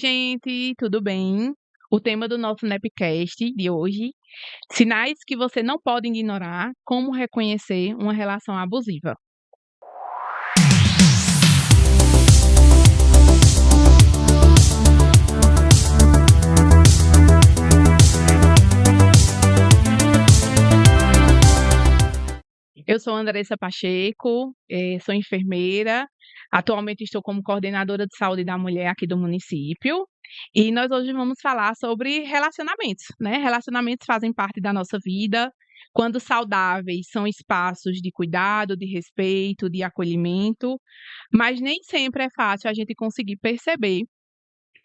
Gente, tudo bem? O tema do nosso Nepcast de hoje: sinais que você não pode ignorar, como reconhecer uma relação abusiva. Eu sou Andressa Pacheco, sou enfermeira, atualmente estou como coordenadora de saúde da mulher aqui do município, e nós hoje vamos falar sobre relacionamentos, né? Relacionamentos fazem parte da nossa vida, quando saudáveis, são espaços de cuidado, de respeito, de acolhimento, mas nem sempre é fácil a gente conseguir perceber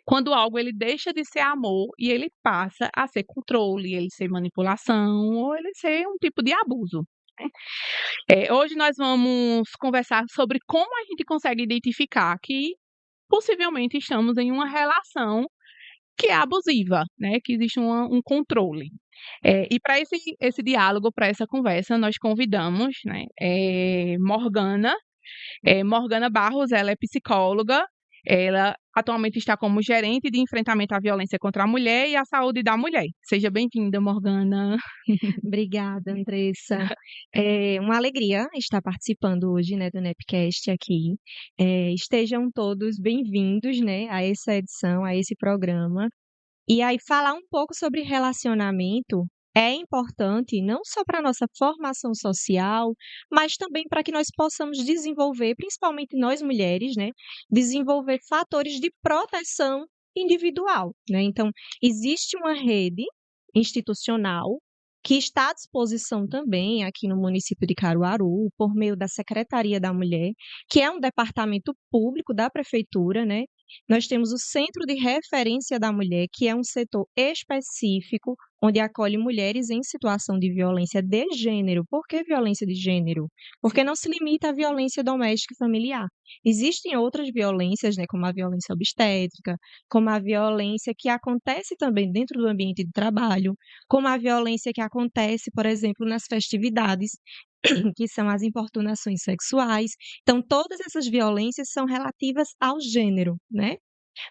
quando algo ele deixa de ser amor e ele passa a ser controle, ele ser manipulação ou ele ser um tipo de abuso, né? Hoje nós vamos conversar sobre como a gente consegue identificar que possivelmente estamos em uma relação que é abusiva, né, que existe um controle. E para esse diálogo, para essa conversa, nós convidamos, né, Morgana Barros. Ela é psicóloga, ela atualmente está como gerente de enfrentamento à violência contra a mulher e à saúde da mulher. Seja bem-vinda, Morgana. Obrigada, Andressa. É uma alegria estar participando hoje, né, do Nepcast aqui. Estejam todos bem-vindos, né, a essa edição, a esse programa. E aí, falar um pouco sobre relacionamento é importante não só para a nossa formação social, mas também para que nós possamos desenvolver, principalmente nós mulheres, né, desenvolver fatores de proteção individual, né? Então, existe uma rede institucional que está à disposição também aqui no município de Caruaru, por meio da Secretaria da Mulher, que é um departamento público da prefeitura, né? Nós temos o Centro de Referência da Mulher, que é um setor específico onde acolhe mulheres em situação de violência de gênero. Por que violência de gênero? Porque não se limita à violência doméstica e familiar. Existem outras violências, né, como a violência obstétrica, como a violência que acontece também dentro do ambiente de trabalho, como a violência que acontece, por exemplo, nas festividades, que são as importunações sexuais. Então, todas essas violências são relativas ao gênero, né?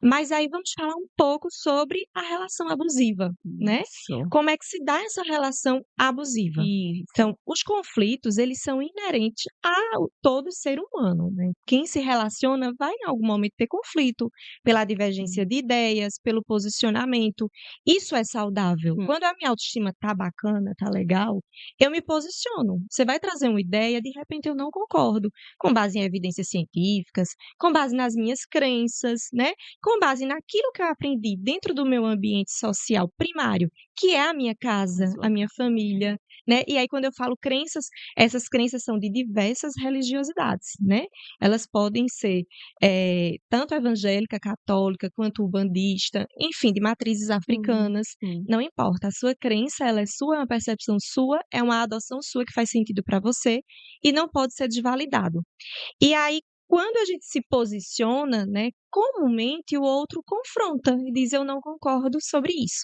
Mas aí vamos falar um pouco sobre a relação abusiva, né? Isso. Como é que se dá essa relação abusiva? Isso. Então, os conflitos, eles são inerentes a todo ser humano, né? Quem se relaciona vai em algum momento ter conflito, pela divergência de ideias, pelo posicionamento. Isso é saudável. Quando a minha autoestima tá bacana, tá legal, eu me posiciono. Você vai trazer uma ideia, de repente eu não concordo, com base em evidências científicas, com base nas minhas crenças, né? Com base naquilo que eu aprendi dentro do meu ambiente social primário, que é a minha casa, a minha família, né? E aí, quando eu falo crenças, essas crenças são de diversas religiosidades, né? Elas podem ser tanto evangélica, católica, quanto ubandista, enfim, de matrizes africanas, não importa. A sua crença, ela é sua, é uma percepção sua, é uma adoção sua que faz sentido para você e não pode ser desvalidado. E aí, quando a gente se posiciona, né, comumente o outro confronta e diz: eu não concordo sobre isso.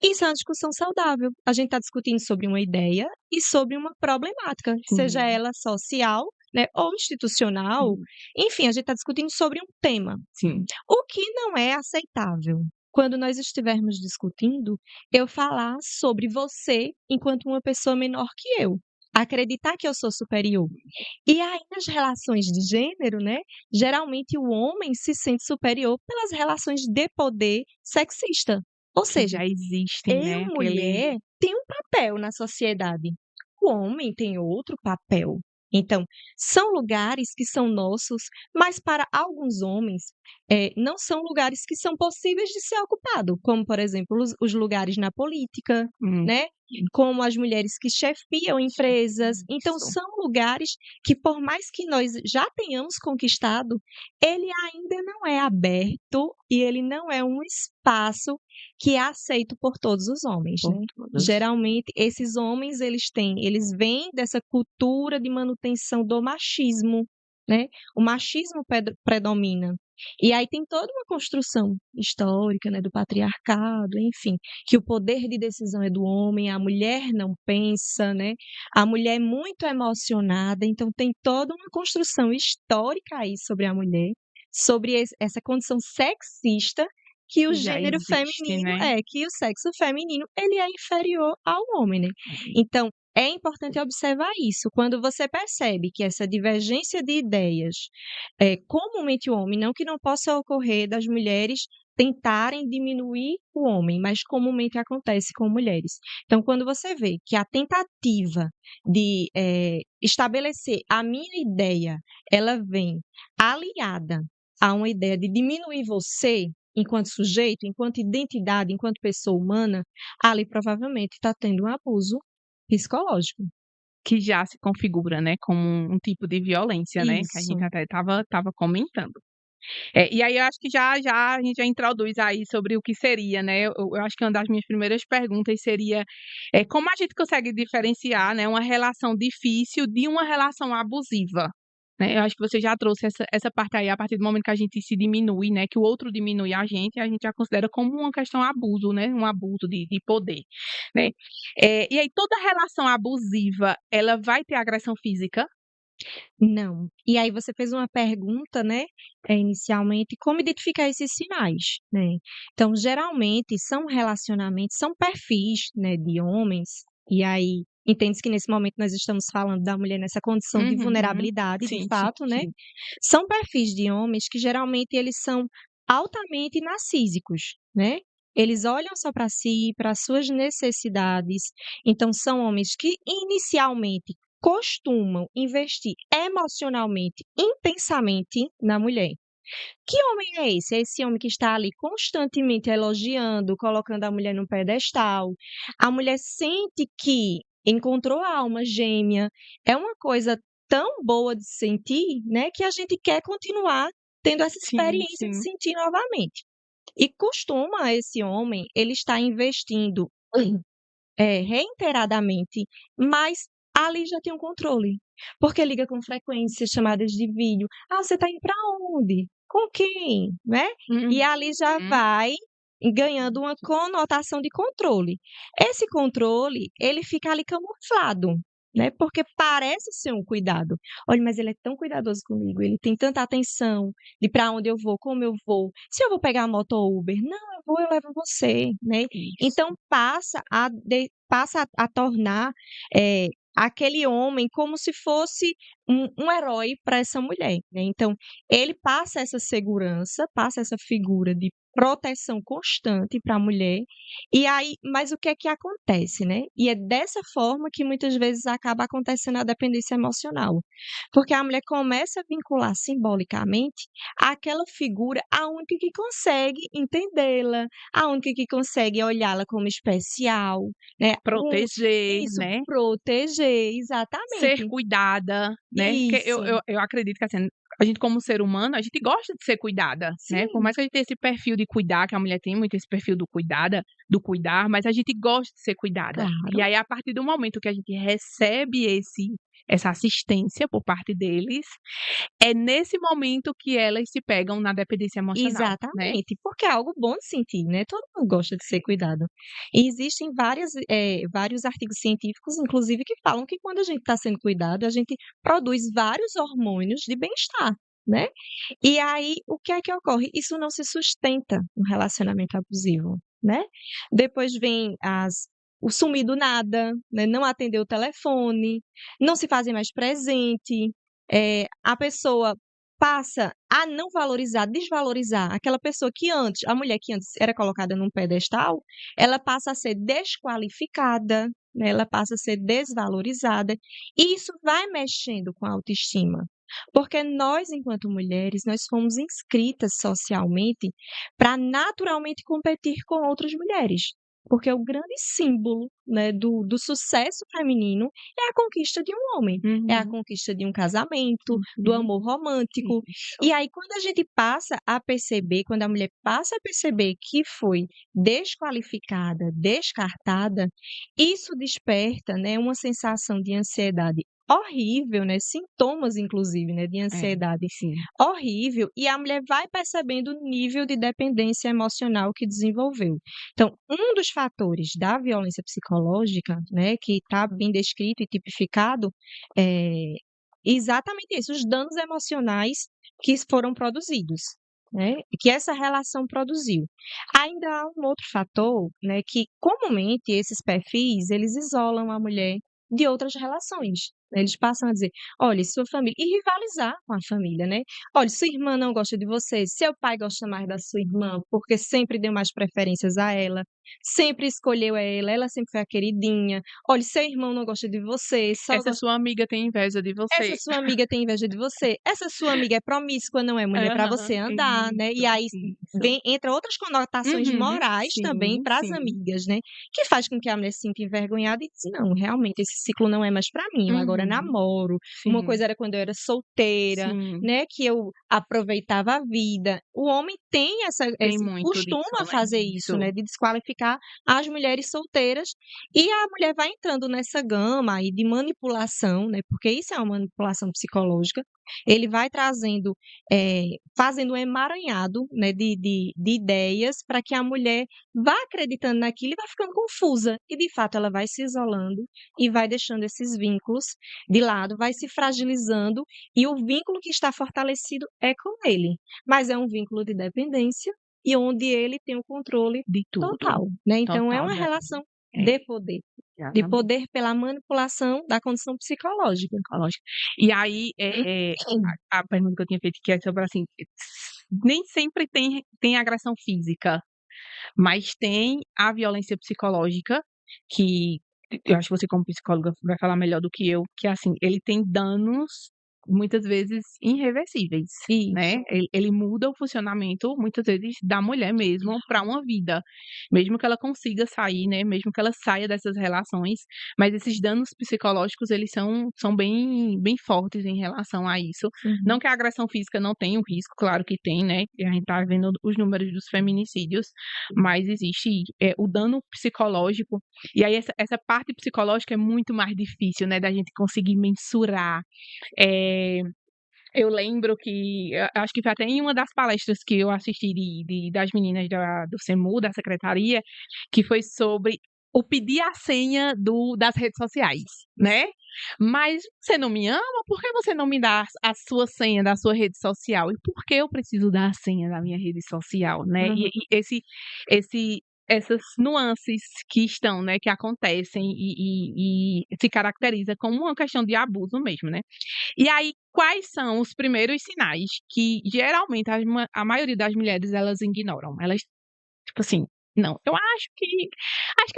Isso é uma discussão saudável. A gente está discutindo sobre uma ideia e sobre uma problemática, seja ela social, né, ou institucional. Enfim, a gente está discutindo sobre um tema. Sim. O que não é aceitável? Quando nós estivermos discutindo, eu falar sobre você enquanto uma pessoa menor que eu. Acreditar que eu sou superior. E aí, nas relações de gênero, né, geralmente o homem se sente superior pelas relações de poder sexista. Ou Que seja, já existem, eu, né, mulher, tenho um papel na sociedade. O homem tem outro papel. Então, são lugares que são nossos, mas para alguns homens, não são lugares que são possíveis de ser ocupado, como, por exemplo, os lugares na política, né? Como as mulheres que chefiam empresas. Então, Isso. são lugares que, por mais que nós já tenhamos conquistado, ele ainda não é aberto e ele não é um espaço que é aceito por todos os homens, Por né? todas. Geralmente, esses homens, eles vêm dessa cultura de manutenção do machismo, né? O machismo predomina. E aí tem toda uma construção histórica, né, do patriarcado, enfim, que o poder de decisão é do homem, a mulher não pensa, né? A mulher é muito emocionada, então tem toda uma construção histórica aí sobre a mulher, sobre essa condição sexista que o Já gênero existe, feminino né. que o sexo feminino, ele é inferior ao homem, né. Então, é importante observar isso, quando você percebe que essa divergência de ideias, comumente o homem, não que não possa ocorrer das mulheres tentarem diminuir o homem, mas comumente acontece com mulheres. Então, quando você vê que a tentativa de, estabelecer a minha ideia, ela vem aliada a uma ideia de diminuir você enquanto sujeito, enquanto identidade, enquanto pessoa humana, ali provavelmente está tendo um abuso psicológico. Que já se configura, né, como um tipo de violência, né, que a gente Isso. até estava comentando. E aí eu acho que já a gente já introduz aí sobre o que seria, né, eu acho que uma das minhas primeiras perguntas seria, como a gente consegue diferenciar, né, uma relação difícil de uma relação abusiva, né. Eu acho que você já trouxe essa parte aí, a partir do momento que a gente se diminui, né, que o outro diminui a gente já considera como uma questão abuso, né, um abuso de poder, né. E aí toda relação abusiva, ela vai ter agressão física? Não. E aí você fez uma pergunta, né, inicialmente, como identificar esses sinais, né. Então, geralmente são relacionamentos, são perfis, né, de homens, e aí entende-se que nesse momento nós estamos falando da mulher nessa condição de Uhum. vulnerabilidade, de Sim, sim, fato, né. sim. São perfis de homens que geralmente eles são altamente narcísicos, né. Eles olham só para si, para suas necessidades, então são homens que inicialmente costumam investir emocionalmente, intensamente na mulher. Que homem é esse? É esse homem que está ali constantemente elogiando, colocando a mulher num pedestal. A mulher sente que encontrou a alma gêmea. É uma coisa tão boa de sentir, né, que a gente quer continuar tendo essa Sim, experiência de sim. sentir novamente. E costuma esse homem, ele está investindo reiteradamente, mas ali já tem um controle, porque liga com frequência, chamadas de vídeo. "Ah, você está indo para onde? Com quem?", né. E Uhum. ali já vai ganhando uma conotação de controle. Esse controle, ele fica ali camuflado, né, porque parece ser um cuidado. "Olha, mas ele é tão cuidadoso comigo, ele tem tanta atenção de para onde eu vou, como eu vou, se eu vou pegar a moto ou Uber, não, eu vou, eu levo você", né. Isso. Então passa a tornar, aquele homem como se fosse um herói para essa mulher, né. Então, ele passa essa segurança, passa essa figura de proteção constante para a mulher, e aí mas o que é que acontece, né, e é dessa forma que muitas vezes acaba acontecendo a dependência emocional, porque a mulher começa a vincular simbolicamente àquela figura a única que consegue entendê-la, a única que consegue olhá-la como especial, né, Proteger, isso, né, proteger, ser exatamente. cuidada, né, porque eu Isso, eu eu acredito que, assim, a gente como ser humano, a gente gosta de ser cuidada, né, por sim, mais que a gente tenha esse perfil de cuidar, que a mulher tem muito esse perfil do cuidar, mas a gente gosta de ser cuidada. E claro. aí, a partir do momento que a gente recebe essa assistência por parte deles, é nesse momento que elas se pegam na dependência emocional, né. Exatamente, porque é algo bom de sentir, né, todo mundo gosta de ser cuidado. E existem vários artigos científicos, inclusive, que falam que quando a gente está sendo cuidado, a gente produz vários hormônios de bem-estar, né. E aí, o que é que ocorre? Isso não se sustenta no relacionamento abusivo, né. Depois vem as o sumir do nada, né, não atender o telefone, não se fazer mais presente, a pessoa passa a não valorizar, desvalorizar aquela pessoa que antes a mulher que antes era colocada num pedestal, ela passa a ser desqualificada, né, ela passa a ser desvalorizada, e isso vai mexendo com a autoestima. Porque nós, enquanto mulheres, nós fomos inscritas socialmente para naturalmente competir com outras mulheres. Porque o grande símbolo, né, do sucesso feminino é a conquista de um homem, é a Uhum, conquista de um casamento, do uhum. amor romântico. Isso. E aí, quando a gente passa a perceber, quando a mulher passa a perceber que foi desqualificada, descartada, isso desperta, né, uma sensação de ansiedade horrível, né, sintomas inclusive, né, de É, ansiedade sim. horrível, e a mulher vai percebendo o nível de dependência emocional que desenvolveu. Então, um dos fatores da violência psicológica, né, que está bem descrito e tipificado, é exatamente isso, os danos emocionais que foram produzidos. né, que essa relação produziu. Ainda há um outro fator, né, que comumente esses perfis, eles isolam a mulher de outras relações. Eles passam a dizer: "Olha, sua família", e rivalizar com a família, né. "Olha, sua irmã não gosta de você, seu pai gosta mais da sua irmã, porque sempre deu mais preferências a ela, sempre escolheu ela sempre foi a queridinha. Olha, seu irmão não gosta de você, só Essa gosta sua amiga tem inveja de essa você. sua amiga tem inveja de você, essa sua amiga é promíscua, não é mulher para Aham, você andar", né, e isso, aí isso. vem entra outras conotações Uhum, morais também sim, para as sim. amigas, né, que faz com que a mulher se sinta envergonhada e diz: "Não, realmente esse ciclo não é mais para mim, eu agora Uhum, namoro, uma sim, coisa era quando eu era solteira, sim. né, que eu aproveitava a vida". O homem tem Tem esse muito disso, costuma né, fazer isso, isso. né, de desqualificar as mulheres solteiras, e a mulher vai entrando nessa gama aí de manipulação, né, porque isso é uma manipulação psicológica, ele vai trazendo, fazendo um emaranhado, né, de ideias para que a mulher vá acreditando naquilo e vai ficando confusa, e de fato ela vai se isolando e vai deixando esses vínculos de lado, vai se fragilizando, e o vínculo que está fortalecido é com ele, mas é um vínculo de dependência e onde ele tem o controle De tudo, total, né, então é total, uma né. relação É, de exatamente, poder pela manipulação da condição psicológica. psicológica. E aí, a pergunta que eu tinha feito que é sobre, assim, nem sempre tem agressão física, mas tem a violência psicológica, que eu acho que você como psicóloga vai falar melhor do que eu, que assim, ele tem danos muitas vezes irreversíveis, Isso. né. Ele muda o funcionamento, muitas vezes, da mulher mesmo para uma vida, mesmo que ela consiga sair, né, mesmo que ela saia dessas relações, mas esses danos psicológicos eles são bem fortes em relação a isso. Não Uhum. que a agressão física não tenha um risco, claro que tem, né, e a gente tá vendo os números dos feminicídios, mas existe, o dano psicológico, e aí essa parte psicológica é muito mais difícil, né, da gente conseguir mensurar. Eh, eu lembro que acho que foi até em uma das palestras que eu assisti das meninas do SEMU, da secretaria, que foi sobre o pedir a senha das redes sociais, né. "Mas você não me ama? Por que você não me dá a sua senha da sua rede social?" "E por que eu preciso dar a senha da minha rede social?", né. Uhum. E esse essas nuances que estão, né, que acontecem e se caracteriza como uma questão de abuso mesmo, né. E aí, quais são os primeiros sinais que geralmente a maioria das mulheres elas ignoram? Elas, tipo assim: "Não, eu acho que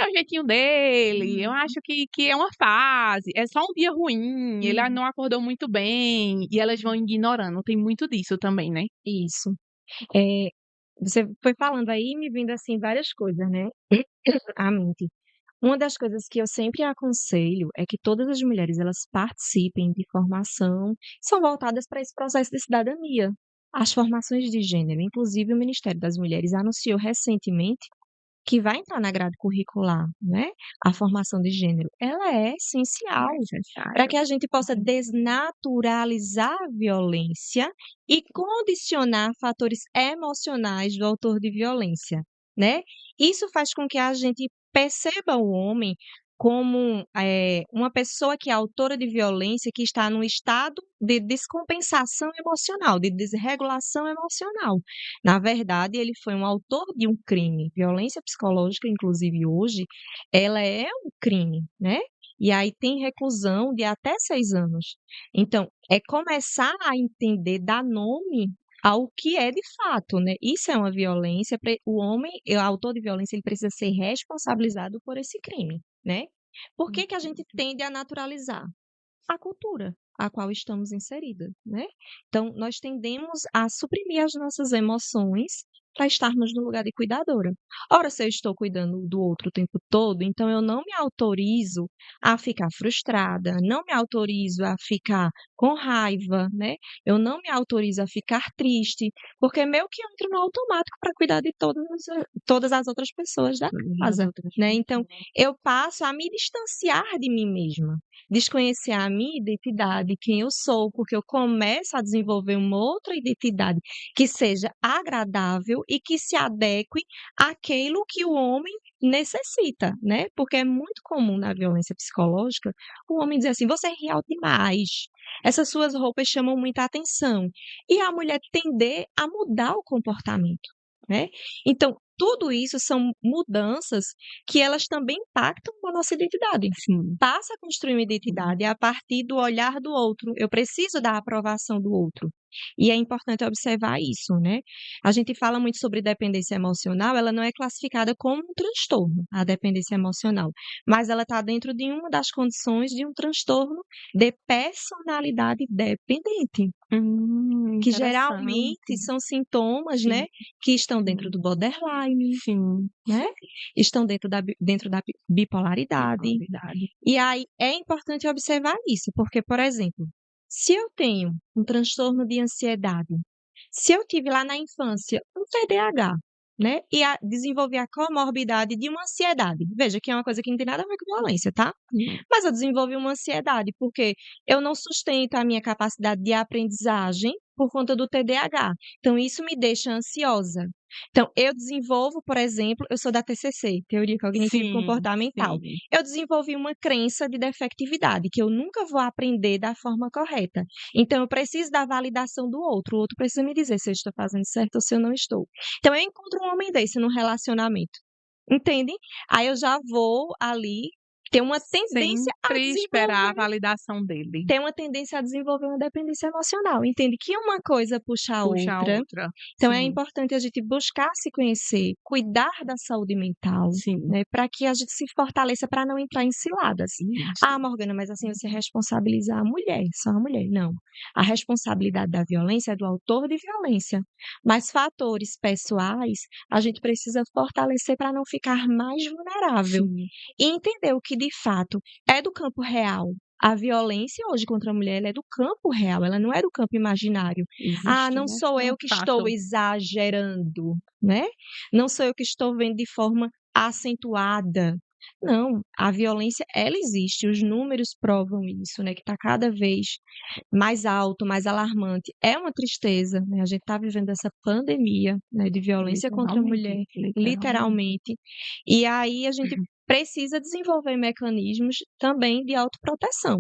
é o jeitinho dele, eu Uhum. acho que é uma fase, é só um dia ruim, ele Uhum. não acordou muito bem", e elas vão ignorando, tem muito disso também, né. Isso. Eh, Você foi falando aí e me vindo, assim, várias coisas, né, à mente. Uma das coisas que eu sempre aconselho é que todas as mulheres elas participem de formação, são voltadas para esse processo de cidadania. As formações de gênero, inclusive o Ministério das Mulheres anunciou recentemente que vai entrar na grade curricular, né, a formação de gênero. Ela é essencial para Necessário. que a gente possa Uhum. desnaturalizar a violência e condicionar fatores emocionais do autor de violência, né. Isso faz com que a gente perceba o homem como, uma pessoa que é autora de violência, que está num estado de descompensação emocional, de desregulação emocional. Na verdade, ele foi um autor de um crime. Violência psicológica, inclusive hoje, ela é um crime, né? E aí tem reclusão de até 6 anos. Então, é começar a entender, dar nome ao que é de fato, né? Isso é uma violência, o homem, o autor de violência, ele precisa ser responsabilizado por esse crime, né? Por que que a gente tende a naturalizar? A cultura a qual estamos inseridas, né. Então, nós tendemos a suprimir as nossas emoções para estarmos no lugar de cuidadora. Ora, se eu estou cuidando do outro o tempo todo, então eu não me autorizo a ficar frustrada, não me autorizo a ficar com raiva, né, eu não me autorizo a ficar triste, porque meio que eu entro no automático para cuidar de todas as outras pessoas da As casa, outras né. Então, pessoas. eu passo a me distanciar de mim mesma. Desconhecer a minha identidade, quem eu sou, porque eu começo a desenvolver uma outra identidade que seja agradável e que se adeque àquilo que o homem necessita, né? Porque é muito comum na violência psicológica o homem dizer assim: você ri alto demais, essas suas roupas chamam muita atenção. E a mulher tender a mudar o comportamento, né? Então, tudo isso são mudanças que elas também impactam na nossa identidade. Sim. Passa a construir uma identidade a partir do olhar do outro. Eu preciso da aprovação do outro. E é importante observar isso, né? A gente fala muito sobre dependência emocional, ela não é classificada como um transtorno, a dependência emocional, mas ela está dentro de uma das condições de um transtorno de personalidade dependente, que geralmente Interessante. são sintomas, Sim, né, que estão dentro sim, do borderline, sim. né? Estão dentro da bipolaridade. Bipolaridade. E aí é importante observar isso, porque, por exemplo, se eu tenho um transtorno de ansiedade, se eu tive lá na infância um TDAH, né, e desenvolvi a comorbidade de uma ansiedade, veja que é uma coisa que não tem nada a ver com violência, tá? Hum, Mas eu desenvolvi uma ansiedade porque eu não sustento a minha capacidade de aprendizagem por conta do TDAH. Então, isso me deixa ansiosa. Então, eu desenvolvo, por exemplo, eu sou da TCC, Teoria Cognitivo sim, Comportamental. sim. Eu desenvolvi uma crença de defectividade, que eu nunca vou aprender da forma correta. Então, eu preciso da validação do outro. O outro precisa me dizer se eu estou fazendo certo ou se eu não estou. Então, eu encontro um homem desse num relacionamento. Entende? Aí eu já vou ali ter uma tendência a Sempre esperar a desenvolver validação dele. tem uma tendência a desenvolver uma dependência emocional. Entende que uma coisa puxa a Puxa a outra. outra. Então é Sim, importante a gente buscar se conhecer, cuidar da saúde mental, sim. né, para que a gente se fortaleça para não entrar em ciladas. Isso. Ah, Morgana, mas assim você responsabiliza a mulher, só a mulher. Não. A responsabilidade da violência é do autor de violência. Mas fatores pessoais a gente precisa fortalecer para não ficar mais vulnerável. Sim, E entender o que de fato é do campo real. A violência hoje contra a mulher ela é do campo real, ela não é do campo imaginário. Ah, existe, não né? sou É um eu que estou fato. exagerando, né? Não sou eu que estou vendo de forma acentuada. Não, a violência ela existe, os números provam isso, né? Que está cada vez mais alto, mais alarmante. É uma tristeza, né? A gente está vivendo essa pandemia, né, de violência contra a Literalmente, mulher, literalmente. literalmente. E aí a gente precisa desenvolver mecanismos também de autoproteção,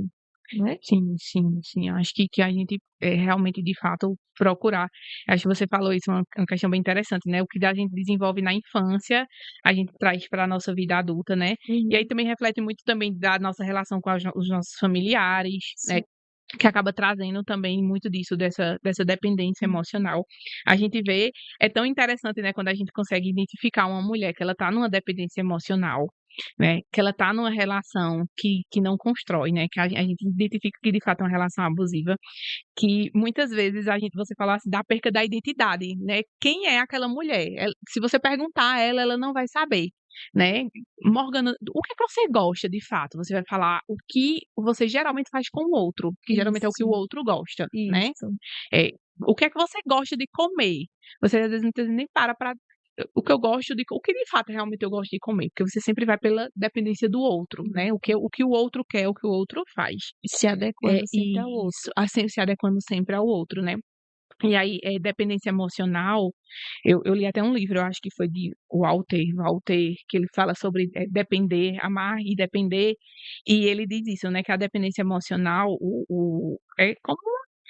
né? Sim, sim, sim. Acho que a gente realmente, de fato, procurar. Acho que você falou isso, uma questão bem interessante, né? O que a gente desenvolve na infância, a gente traz para a nossa vida adulta, né? E aí Uhum. também reflete muito também da nossa relação com os nossos familiares, né? Sim. Que acaba trazendo também muito disso, dessa dependência Uhum. emocional. A gente vê, é tão interessante, né, quando a gente consegue identificar uma mulher que ela está numa dependência emocional, né, que ela está numa relação que não constrói, né, que a gente identifica que de fato é uma relação abusiva, que muitas vezes você fala assim, da perca da identidade, né? Quem é aquela mulher? Se você perguntar a ela, ela não vai saber, né? Morgana, o que é que você gosta de fato? Você vai falar o que você geralmente faz com o outro, que geralmente é o que o Isso, outro gosta, né? isso. É, o que é que você gosta de comer? Você às vezes nem para o que eu gosto de o que de fato realmente eu gosto de comer, porque você sempre vai pela dependência do outro, né? O que o outro quer, o que o outro faz. Se É adequando sempre ao isso, outro. se adequando sempre ao outro, né. E aí, dependência emocional, eu li até um livro, eu acho que foi de Walter, que ele fala sobre, depender, amar e depender, e ele diz isso, né, que a dependência emocional, é como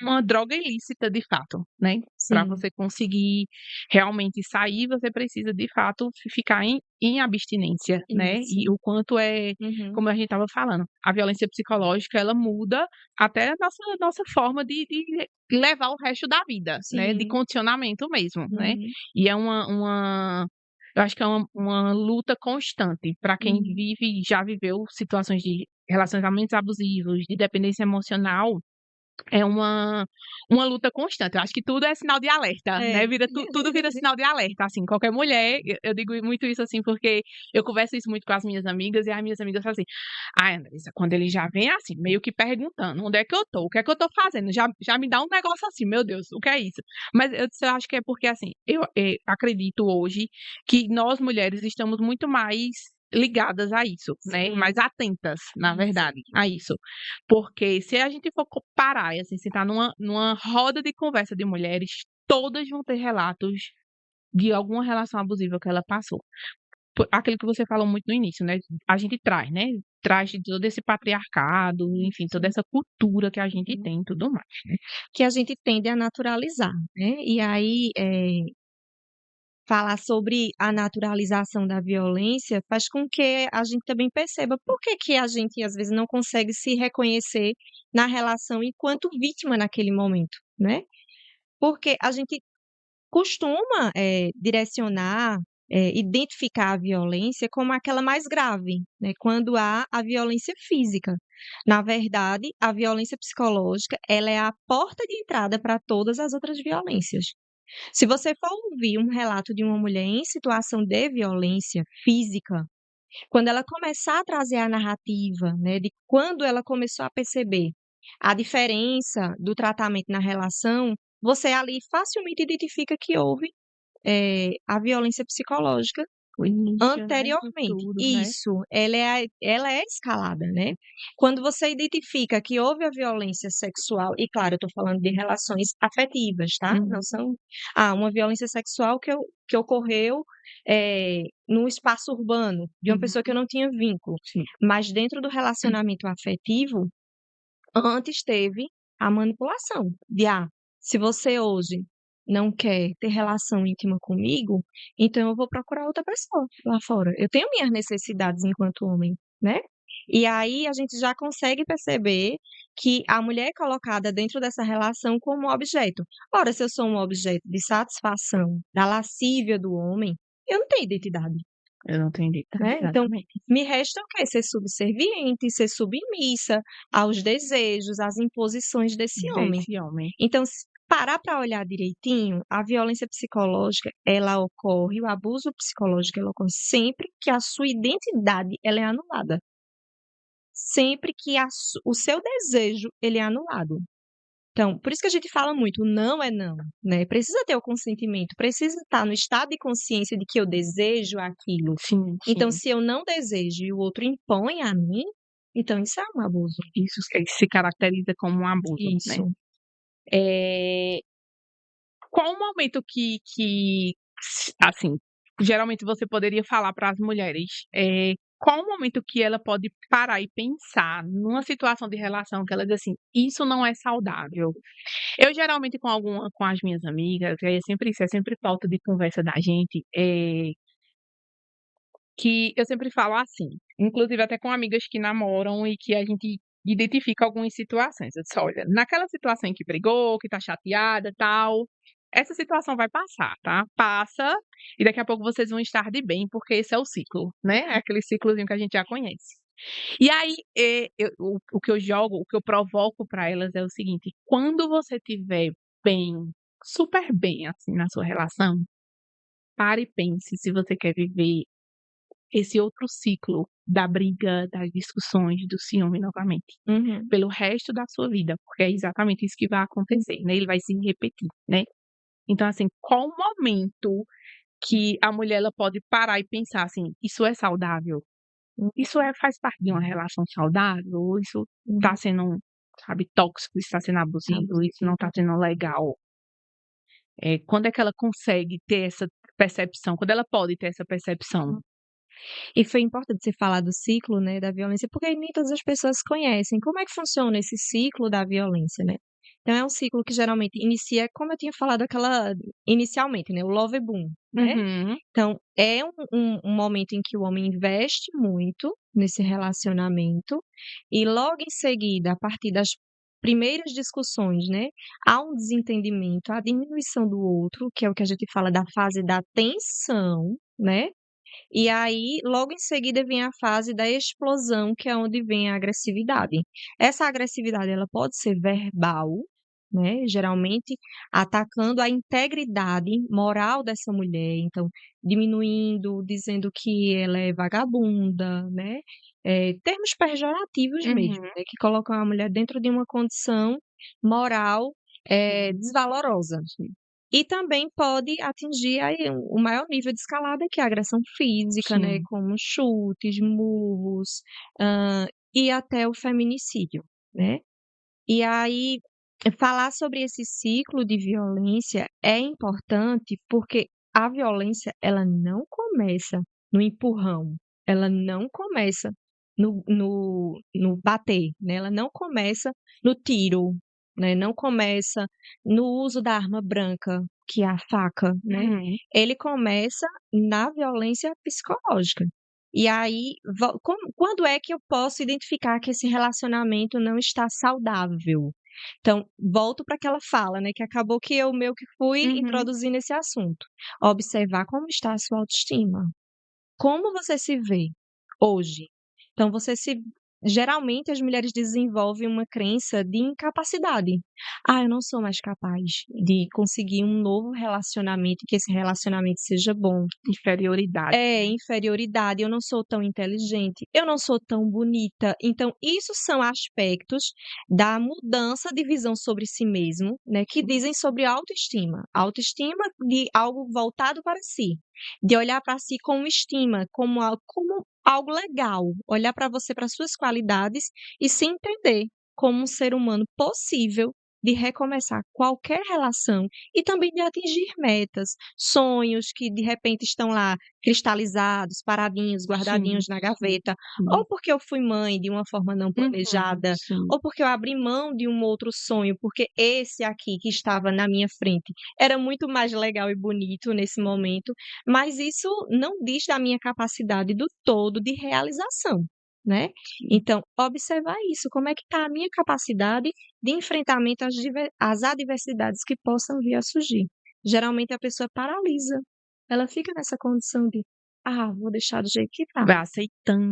uma droga ilícita de fato, né. Para Sim. você conseguir realmente sair, você precisa de fato ficar em abstinência, né. Isso. E o quanto Uhum. como a gente estava falando, a violência psicológica ela muda até a nossa forma de levar o resto da vida, né, de Sim. condicionamento mesmo, né. Uhum. E é eu acho que é uma luta constante para quem Uhum. já viveu situações de relacionamentos abusivos, de dependência emocional, é uma luta constante. Eu acho que tudo é sinal de alerta, né, É. tudo vira sinal de alerta, assim, qualquer mulher eu digo muito isso, assim, porque eu converso isso muito com as minhas amigas, e as minhas amigas falam assim: "Ai, Andressa, quando ele já vem assim, meio que perguntando: 'Onde é que eu tô? O que é que eu tô fazendo?', já me dá um negócio assim: 'Meu Deus, o que é isso?'". Mas eu acho que é porque, assim, eu, acredito hoje que nós mulheres estamos muito mais ligadas a isso, né, Sim. mais atentas, na Isso. verdade, a isso. Porque se a gente for parar e, assim, sentar numa roda de conversa de mulheres, todas vão ter relatos de alguma relação abusiva que ela passou. Aquilo que você falou muito no início, né? A gente traz, né? Traz de todo esse patriarcado, enfim, toda Sim. essa cultura que a gente Uhum. tem e tudo mais, né? Que a gente tende a naturalizar, né? E aí, falar sobre a naturalização da violência faz com que a gente também perceba por que que a gente, às vezes, não consegue se reconhecer na relação enquanto vítima naquele momento, né? Porque a gente costuma, direcionar, identificar a violência como aquela mais grave, né, quando há a violência física. Na verdade, a violência psicológica, ela é a porta de entrada para todas as outras violências. Se você for ouvir um relato de uma mulher em situação de violência física, quando ela começar a trazer a narrativa, né, de quando ela começou a perceber a diferença do tratamento na relação, você ali facilmente identifica que houve, a violência psicológica O início, né? De anteriormente. tudo, né? Isso, ela é escalada, né. Quando você identifica que houve a violência sexual e claro, eu estou falando de relações afetivas, tá, não Uhum, são uma violência sexual que ocorreu, no espaço urbano, de uma pessoa que eu uhum, não tinha vínculo, sim. mas dentro do relacionamento afetivo, antes teve a manipulação de: se você hoje não quer ter relação íntima comigo, então eu vou procurar outra pessoa lá fora. Eu tenho minhas necessidades enquanto homem, né. E aí a gente já consegue perceber que a mulher é colocada dentro dessa relação como objeto. Ora, se eu sou um objeto de satisfação da lascívia do homem, eu não tenho identidade. Eu não entendi. Né, então, Exatamente. me resta o quê? Ser subserviente, ser submissa aos desejos, às imposições desse homem. Desse homem. Então, se parar para olhar direitinho, a violência psicológica, ela ocorre, o abuso psicológico, ele ocorre sempre que a sua identidade, ela é anulada. Sempre que o seu desejo, ele é anulado. Então, por isso que a gente fala muito, não é não, né? Precisa ter o consentimento, precisa estar no estado de consciência de que eu desejo aquilo. Sim, Então, sim. se eu não desejo e o outro impõe a mim, então isso é um abuso. Isso se caracteriza como um abuso, né? Isso. Eh, Qual o momento assim, geralmente você poderia falar para as mulheres, qual o momento que ela pode parar e pensar numa situação de relação que ela diz assim: "Isso não é saudável"? Eu geralmente com as minhas amigas, é sempre isso, é sempre pauta de conversa da gente, que eu sempre falo assim, inclusive até com amigas que namoram e que a gente identifica algumas situações. Eu disse: "Olha, naquela situação em que brigou, que tá chateada, tal, essa situação vai passar, tá? Passa e daqui a pouco vocês vão estar de bem, porque esse é o ciclo, né, é aquele ciclozinho que a gente já conhece". E aí, o que eu jogo, o que eu provoco para elas é o seguinte: quando você estiver bem, super bem, assim, na sua relação, pare e pense se você quer viver esse outro ciclo da briga, das discussões, do ciúme novamente, Uhum. pelo resto da sua vida, porque é exatamente isso que vai acontecer, né, ele vai se repetir, né. Então, assim, qual o momento que a mulher ela pode parar e pensar assim: "Isso é saudável? Isso faz parte de uma relação saudável ou isso tá Uhum. sendo, sabe, tóxico, isso tá sendo abusivo, isso não tá Abusivo. sendo legal?". Quando é que ela consegue ter essa percepção? Quando ela pode ter essa percepção? E foi importante você falar do ciclo, né, da violência, porque nem todas as pessoas conhecem como é que funciona esse ciclo da violência, né. Então é um ciclo que geralmente inicia, como eu tinha falado inicialmente, né, o love boom, né. Uhum, Então é um momento em que o homem investe muito nesse relacionamento e logo em seguida, a partir das primeiras discussões, né, há um desentendimento, há diminuição do outro, que é o que a gente fala da fase da tensão, né. E aí, logo em seguida, vem a fase da explosão, que é onde vem a agressividade. Essa agressividade, ela pode ser verbal, né, geralmente atacando a integridade moral dessa mulher, então diminuindo, dizendo que ela é vagabunda, né, termos pejorativos mesmo, uhum, né, que colocam a mulher dentro de uma condição moral, desvalorosa. sim, E também pode atingir aí o maior nível de escalada, que é a agressão física, né, sim, como chutes, murros, e até o feminicídio, né. E aí, falar sobre esse ciclo de violência é importante, porque a violência, ela não começa no empurrão, ela não começa no bater, né, ela não começa no tiro, né, não começa no uso da arma branca, que é a faca, né. Uhum. Ele começa na violência psicológica. E aí, quando é que eu posso identificar que esse relacionamento não está saudável? Então, volto para aquela fala, né, que acabou que eu meio que fui Uhum. introduzindo esse assunto. Observar como está a sua autoestima. Como você se vê hoje? Então você se geralmente as mulheres desenvolvem uma crença de incapacidade. "Ah, eu não sou mais capaz de conseguir um novo relacionamento e que esse relacionamento seja bom". Inferioridade, É, né. inferioridade, eu não sou tão inteligente, eu não sou tão bonita. Então, isso são aspectos da mudança de visão sobre si mesmo, né, que dizem sobre autoestima. Autoestima de algo voltado para si, de olhar para si com estima, como algo legal, olhar para você, para suas qualidades e se entender como um ser humano possível de recomeçar qualquer relação e também de atingir metas, sonhos que de repente estão lá cristalizados, paradinhos, Sim, guardadinhos na gaveta, ou sim. porque eu fui mãe de uma forma não Uhum, planejada, sim. ou porque eu abri mão de um outro sonho, porque esse aqui que estava na minha frente era muito mais legal e bonito nesse momento, mas isso não diz da minha capacidade do todo de realização, né. Sim. Então, observar isso, como é que está a minha capacidade de enfrentamento às adversidades que possam vir a surgir. Geralmente a pessoa paralisa, ela fica nessa condição de: "Ah, vou deixar do jeito que tá, Vai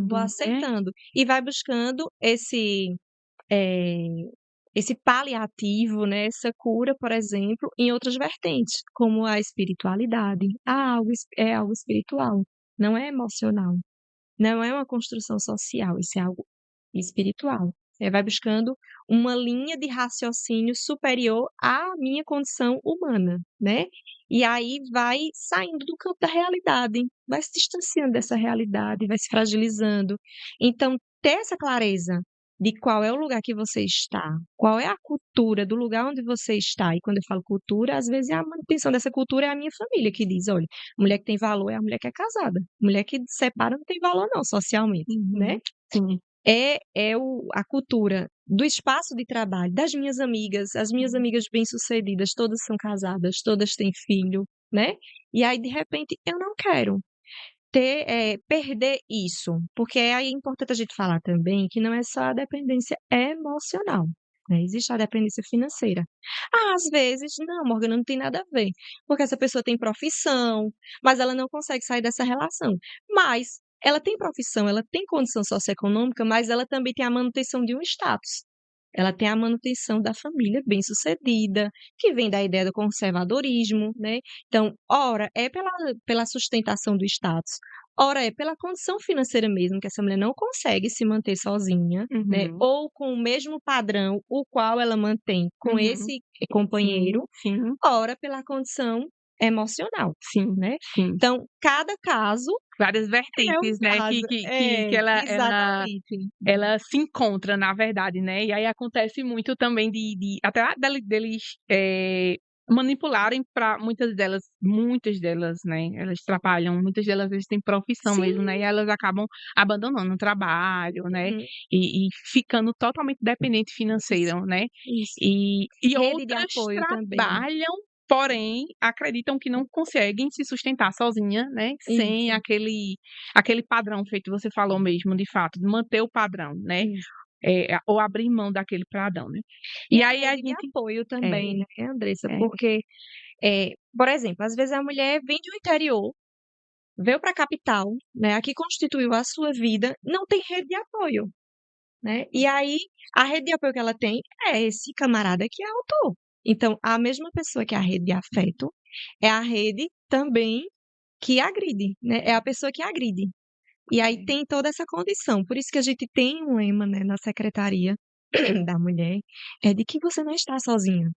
vou aceitando, né. aceitando", e vai buscando eh, esse paliativo, né, essa cura, por exemplo, em outras vertentes, como a espiritualidade. É algo espiritual, não é emocional. Não é uma construção social, isso é algo espiritual. Você vai buscando uma linha de raciocínio superior à minha condição humana, né. E aí vai saindo do campo da realidade, vai se distanciando dessa realidade, vai se fragilizando. Então, ter essa clareza de qual é o lugar que você está, qual é a cultura do lugar onde você está, e quando eu falo cultura, às vezes a manutenção dessa cultura é a minha família que diz: "Olha, mulher que tem valor é a mulher que é casada. Mulher que separa não tem valor não, socialmente, né. Uhum. Sim. É a cultura do espaço de trabalho, das minhas amigas, as minhas amigas bem-sucedidas, todas são casadas, todas têm filho, né. E aí, de repente, eu não quero perder isso, porque aí é importante a gente falar também que não é só a dependência emocional, né, existe a dependência financeira. Ah, às vezes, não, Morgana, não tem nada a ver, porque essa pessoa tem profissão, mas ela não consegue sair dessa relação. Mas ela tem profissão, ela tem condição socioeconômica, mas ela também tem a manutenção de um status. Ela tem a manutenção da família bem-sucedida, que vem da ideia do conservadorismo, né. Então, ora é pela sustentação do status, ora é pela condição financeira mesmo, que essa mulher não consegue se manter sozinha, né, Uhum. ou com o mesmo padrão o qual ela mantém com Uhum. esse Sim, companheiro, sim, ora pela condição emocional, sim, né. sim. Então, cada caso Várias é um vertentes, né, caso. que É, ela exatamente. ela se encontra, na verdade, né, e aí acontece muito também de até deles, manipularem para muitas delas, né, elas trabalham, muitas delas, às vezes, têm profissão mesmo, né, e Sim. elas acabam abandonando o trabalho, né, Uhum. e ficando totalmente dependente Isso, financeiro, né, isso. e Rede de outras apoio também. trabalham, porém acreditam que não conseguem se sustentar sozinha, né, sem Isso, aquele padrão feito você falou mesmo, de fato, de manter o padrão, né, isso. ou abrir mão daquele padrão, né. E E a aí a rede de gente apoio é, também, né, Andressa, é, porque, por exemplo, às vezes a mulher vem de um interior, veio para a capital, né, aqui constituiu a sua vida, não tem rede de apoio, né, e aí a rede de apoio que ela tem é esse camarada que é autor. Então, a mesma pessoa que é a rede de afeto, é a rede também que agride, né, é a pessoa que agride. E aí é. tem toda essa condição, por isso que a gente tem um lema, né, na secretaria da mulher, é de que você não está sozinha,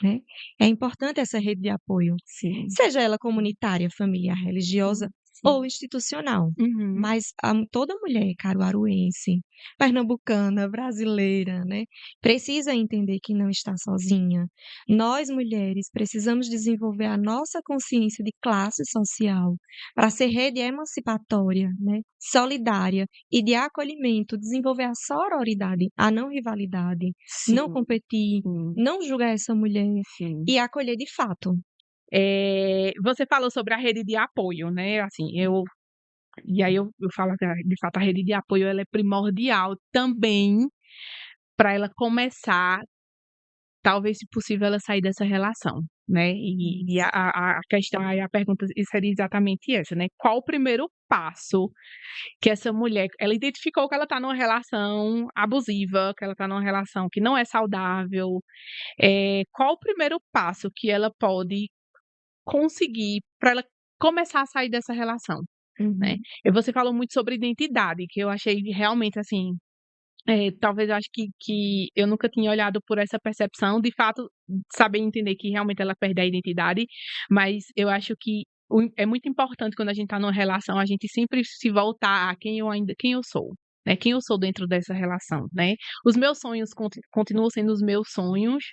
né. É importante essa rede de apoio, Sim, seja ela comunitária, familiar, sim, religiosa, sim. ou institucional. Uhum. Mas toda mulher caruaruense, pernambucana, brasileira, né, precisa entender que não está sozinha. Nós, mulheres, precisamos desenvolver a nossa consciência de classe social para ser rede emancipatória, né, solidária e de acolhimento, desenvolver a sororidade, a não rivalidade, não Sim, competir, sim, não julgar essa mulher sim. e acolher de fato. Você falou sobre a rede de apoio, né, assim, eu falo que de fato a rede de apoio ela é primordial também para ela começar, talvez se possível ela sair dessa relação, né, e Isso. a questão aí a pergunta seria exatamente essa, né, qual o primeiro passo que essa mulher ela identificou que ela está numa relação abusiva, que ela está numa relação que não é saudável, qual o primeiro passo que ela pode conseguir para ela começar a sair dessa relação, né. Uhum. E você falou muito sobre identidade, que eu achei realmente, assim, talvez eu acho que eu nunca tinha olhado por essa percepção, de fato, saber entender que realmente ela perde a identidade, mas eu acho que é muito importante quando a gente está numa relação, a gente sempre se voltar a quem eu sou, né, quem eu sou dentro dessa relação, né. Os meus sonhos continuam sendo os meus sonhos,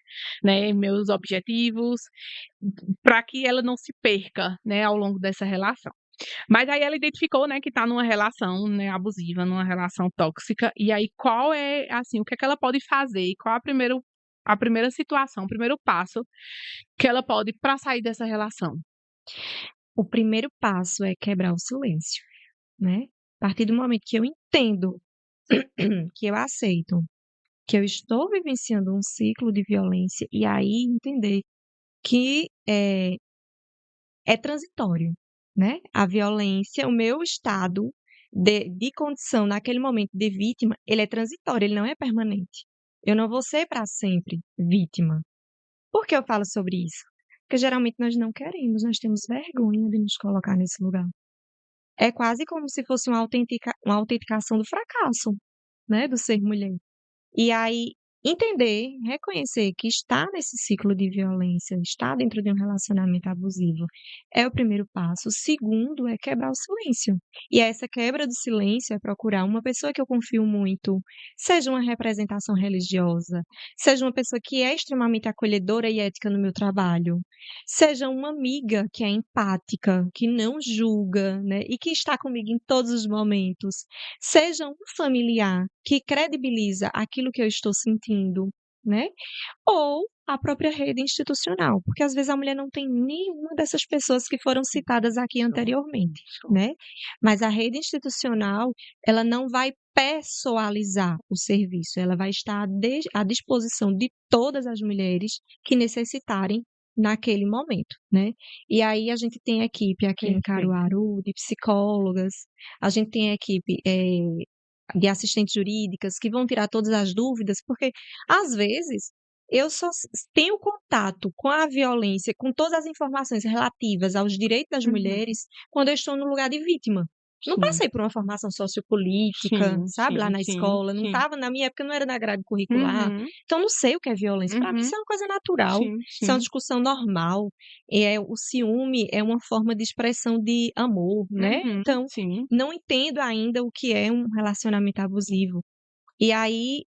né, meus objetivos, para que ela não se perca, né, ao longo dessa relação. Mas aí ela identificou, né, que tá numa relação, né, abusiva, numa relação tóxica, e aí qual é, assim, o que é que ela pode fazer e qual a primeira situação, o primeiro passo que ela pode para sair dessa relação? O primeiro passo é quebrar o silêncio, né. A partir do momento que eu entendo, que eu aceito, que eu estou vivenciando um ciclo de violência, e aí entender que, é transitório, né. A violência, o meu estado de condição naquele momento de vítima, ele é transitório, ele não é permanente. Eu não vou ser para sempre vítima. Por que eu falo sobre isso? Porque geralmente nós não queremos, nós temos vergonha de nos colocar nesse lugar. É quase como se fosse uma autenticação do fracasso, né, do ser mulher. E aí, entender, reconhecer que está nesse ciclo de violência, está dentro de um relacionamento abusivo, é o primeiro passo. O segundo é quebrar o silêncio. E essa quebra do silêncio é procurar uma pessoa que eu confio muito, seja uma representação religiosa, seja uma pessoa que é extremamente acolhedora e ética no meu trabalho, seja uma amiga que é empática, que não julga, né, e que está comigo em todos os momentos. Seja um familiar que credibiliza aquilo que eu estou sentindo, né, ou a própria rede institucional, porque às vezes a mulher não tem nenhuma dessas pessoas que foram citadas aqui Show, anteriormente, show. né. Mas a rede institucional, ela não vai pessoalizar o serviço, ela vai estar à disposição de todas as mulheres que necessitarem naquele momento, né. E aí a gente tem equipe aqui em Perfeito. Caruaru de psicólogas, a gente tem equipe, de assistentes jurídicas que vão tirar todas as dúvidas, porque às vezes eu só tenho contato com a violência, com todas as informações relativas aos direitos das Uhum. mulheres, quando eu estou no lugar de vítima. Não Sim, passei por uma formação sociopolítica, sim, sabe, lá sim, na sim, escola, não sim. estava na minha época não era na grade curricular, Uhum, então não sei o que é violência. Para mim uhum. isso é uma coisa natural, Sim, isso é uma sim. discussão normal, o ciúme é uma forma de expressão de amor, né, Uhum, então sim. não entendo ainda o que é um relacionamento abusivo. E aí,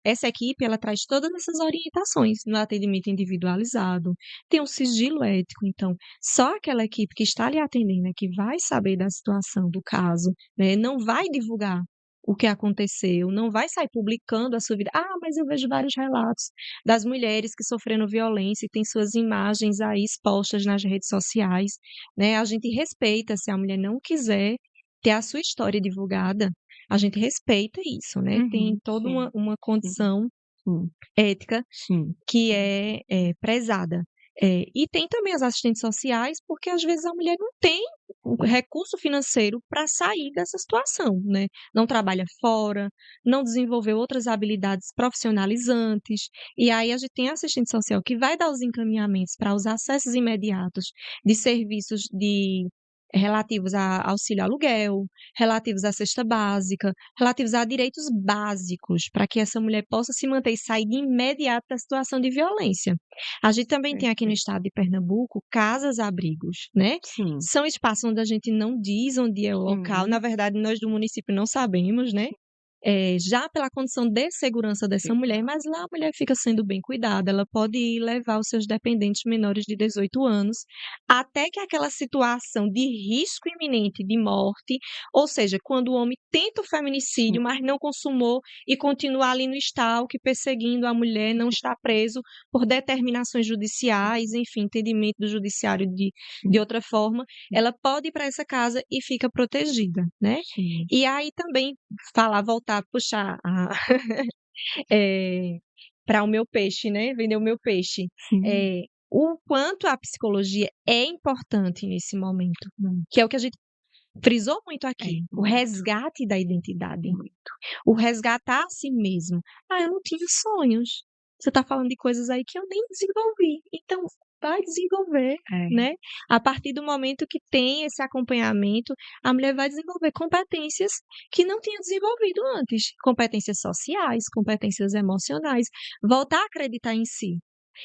essa equipe ela traz todas essas orientações no atendimento individualizado, tem um sigilo ético, então, só aquela equipe que está lhe atendendo é que vai saber da situação, do caso, né, não vai divulgar o que aconteceu, não vai sair publicando a sua vida. "Ah, mas eu vejo vários relatos das mulheres que sofreram violência e têm suas imagens aí expostas nas redes sociais", né, a gente respeita, se a mulher não quiser ter a sua história divulgada, a gente respeita isso, né, tem Uhum. toda uma Sim, uma sim, condição sim, ética sim. que é prezada. E tem também as assistentes sociais, porque às vezes a mulher não tem o recurso financeiro para sair dessa situação, né, não trabalha fora, não desenvolveu outras habilidades profissionalizantes, e aí a gente tem a assistente social que vai dar os encaminhamentos para os acessos imediatos de serviços de relativos a auxílio aluguel, relativos à cesta básica, relativos a direitos básicos, para que essa mulher possa se manter e sair de imediato da situação de violência. A gente também tem aqui no Perfeito. estado de Pernambuco casas-abrigos, né? Sim, São espaços onde a gente não diz onde é o local, na sim, verdade, nós do município não sabemos, né? Já pela condição de segurança dessa mulher, segurança. mas lá a mulher fica sendo bem cuidada, ela pode ir levar os seus dependentes menores de 18 anos, até que aquela situação de risco iminente de morte, ou seja, quando o homem tenta o Sim, feminicídio, mas não consumou e continua ali no stalk perseguindo a mulher, não está preso por determinações judiciais, enfim, entendimento do judiciário de outra forma, ela pode ir para essa casa e fica protegida, né? sim, E aí também falar, voltar, puxar eh, para o meu peixe, né, vender o meu peixe. sim, O quanto a psicologia é importante nesse momento, que muito. é o que a gente frisou muito É, aqui, o muito, resgate da identidade, muito. o resgatar a si mesmo. "Ah, eu não tinha sonhos. Você está falando de coisas aí que eu nem desenvolvi". Então, vai desenvolver, É, né. A partir do momento que tem esse acompanhamento, a mulher vai desenvolver competências que não tinha desenvolvido antes, competências sociais, competências emocionais, voltar a acreditar em si.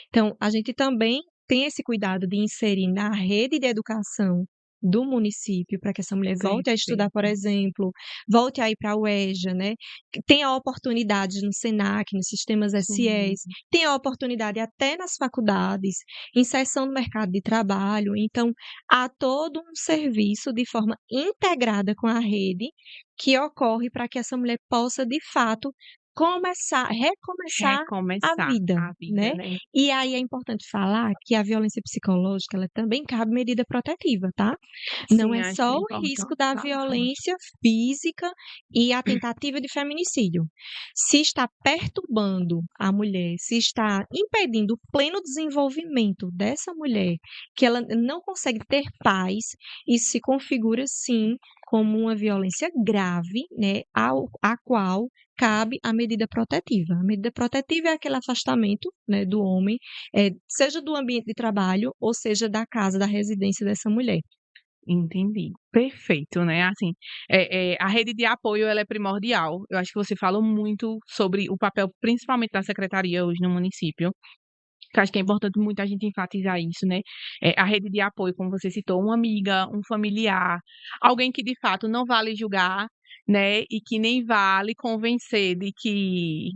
Então, a gente também tem esse cuidado de inserir na rede de educação do município, para que essa mulher volte a estudar, por perfeito. exemplo, volte a ir para a UEJA, né, que tenha oportunidades no SENAC, nos sistemas Sim, SIEs, tenha oportunidade até nas faculdades, inserção no mercado de trabalho. Então, há todo um serviço de forma integrada com a rede, que ocorre para que essa mulher possa, de fato, recomeçar a recomeçar vida, a vida, né. né. E aí é importante falar que a violência psicológica, ela também cabe medida protetiva, tá. Não Sim, é acho que só é o risco importante da falar. violência física e a tentativa de feminicídio. Se está perturbando a mulher, se está impedindo o pleno desenvolvimento dessa mulher, que ela não consegue ter paz, isso se configura sim como uma violência grave, né, a qual cabe a medida protetiva. A medida protetiva é aquele afastamento, né, do homem, seja do ambiente de trabalho ou seja da casa, da residência dessa mulher. Entendi. Perfeito, né, assim, a rede de apoio ela é primordial. Eu acho que você falou muito sobre o papel, principalmente da secretaria hoje no município, que eu acho que é importante muito a gente enfatizar isso, né, a rede de apoio, como você citou, uma amiga, um familiar, alguém que de fato não vale julgar, né, e que nem vale convencer de que,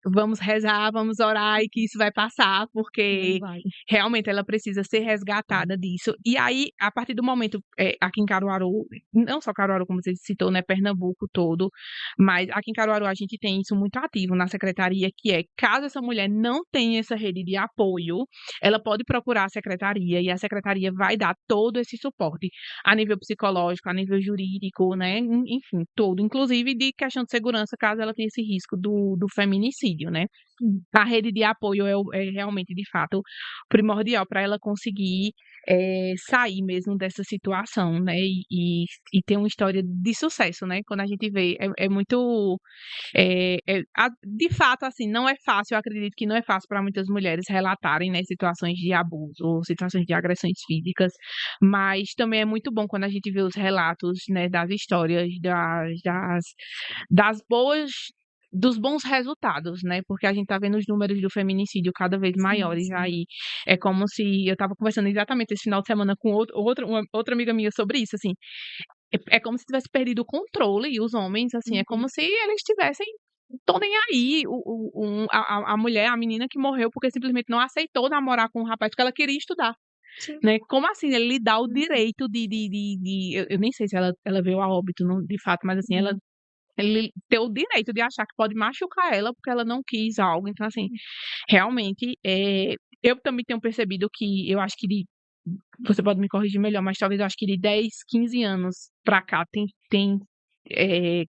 vamos rezar, vamos orar e que isso vai passar, Não porque vai. realmente ela precisa ser resgatada disso. E aí, a partir do momento, aqui em Caruaru, não só Caruaru, como você citou, né, Pernambuco todo, mas aqui em Caruaru a gente tem isso muito ativo na secretaria, que é, caso essa mulher não tenha essa rede de apoio, ela pode procurar a secretaria e a secretaria vai dar todo esse suporte, a nível psicológico, a nível jurídico, né, enfim, todo, inclusive de questão de segurança, caso ela tenha esse risco do feminicídio, né. A rede de apoio é realmente, de fato, primordial para ela conseguir, sair mesmo dessa situação, né, e ter uma história de sucesso, né. Quando a gente vê, é muito, de fato, assim, não é fácil, eu acredito que não é fácil para muitas mulheres relatarem, né, situações de abuso ou situações de agressões físicas, mas também é muito bom quando a gente vê os relatos, né, das histórias, das boas dos bons resultados, né, porque a gente tá vendo os números do feminicídio cada vez Sim, maiores, sim. aí é como se eu estava conversando exatamente esse final de semana com uma outra amiga minha sobre isso, assim, é como se tivesse perdido o controle e os homens, assim, é como Uhum. se eles tivessem "tô nem aí", a mulher, a menina que morreu porque simplesmente não aceitou namorar com um rapaz porque ela queria estudar, Sim. né, como assim ele lhe dá o Uhum. direito eu nem sei se ela veio a óbito, não, de fato, mas assim, ela Uhum. ele ter o direito de achar que pode machucar ela, porque ela não quis algo. Então, assim, realmente, eu também tenho percebido que eu acho que você pode me corrigir melhor, mas talvez eu acho que de 10, 15 anos pra cá tem,